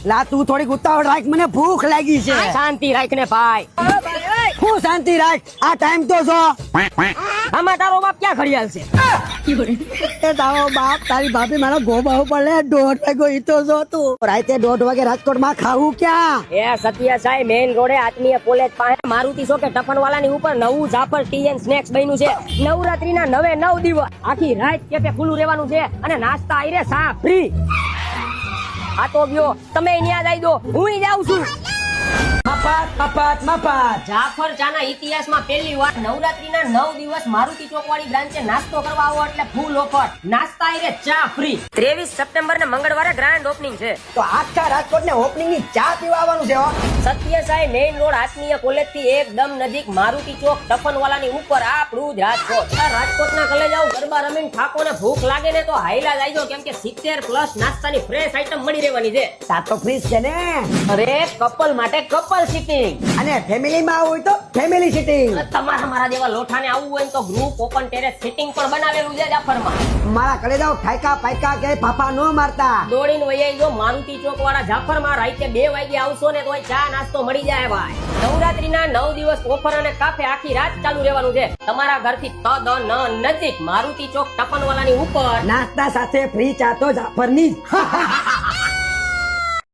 લા તું થોડીક ઉતાવળ રાખ, મને ભૂખ લાગી છે. શાંતિ રાખ ને ભાઈ. હું શાંતિ રાખ, આ ટાઈમ તો જો. આમાં તારો બાપ ક્યાં ઘડિયાળ છે? એ તારો બાપ તારી ભાભી મારા ગોબા ઉપર લે 1:30 વાગ્યો ઈ તો જો તું. રાતે 1:30 વાગે રાજકોટમાં ખાવું ક્યાં? એ સત્ય સાઈ મેઇન રોડે આત્મીય કોલેજ પાસે મારુતિ શો કે ટફનવાલાની ઉપર નવું જાફર ટી એન્ડ સ્નેક્સ બન્યું છે. નવરાત્રીના 9 દિવસ આખી રાત કેફે ખુલ્લું રહેવાનું છે અને નાસ્તા આઈ રે સા ફ્રી. આ તો ગયો, તમે અહીંયા જ આવી દો, હું જાઉં છું. જાફર ચાના ઇતિહાસમાં પહેલી વાર નવરાત્રીના 9 દિવસ મારુતિ ચોક વાળી બ્રાન્ચે નાસ્તો કરવા આવો એટલે ફૂલ ઓફર. નાસ્તા આઈ રે ચા ફ્રી. 23 સપ્ટેમ્બર ને મંગળવારે ગ્રાન્ડ ઓપનિંગ છે. તો આખા રાજકોટ ને ઓપનિંગ ની ચા પીવા આવવાનું છે હો. સત્ય સાઈ મેઇન રોડ આત્મીય કોલેજ થી એકદમ નજીક મારુતિ ચોક ટફનવાલાની ઉપર આપણું જ રાજકોટ. આ રાજકોટના કલેજ આવું ગરબા રમીને થાકો ને ભૂખ લાગે ને તો હાઈલા જ આવજો, કેમ કે 70+ નાસ્તાની ફ્રેશ આઈટમ મળી રહેવાની છે. સા તો ફ્રીજ છે ને. અરે કપલ માટે કપલ સિટિંગ અને ફેમિલી માં આવવું હોય તો ફેમિલી સિટિંગ. તમારા મારા જેવા લોઠાને આવવું હોય તો ગ્રુપ ઓપન ટેરેસ સિટિંગ પણ બનાવેલું છે જાફરમાં. મારા કલેજાઓ ઠાયકા પાયકા કે ફાફા નો મારતા. દોડીને વૈયાઈ જો મારુતિ ચોક વાળા જાફરમાં રાતે 2 વાગે આવશો ને તોય ચા નાસ્તો મળી જાય ભાઈ. નવરાત્રીના 9 દિવસ ઓફર અને કાફે આખી રાત ચાલુ રહેવાનું છે. તમારા ઘરથી તદ્દન નજીક મારુતિ ચોક ટફનવાલાની ઉપર નાસ્તા સાથે ફ્રી ચા તો જાફરની જ.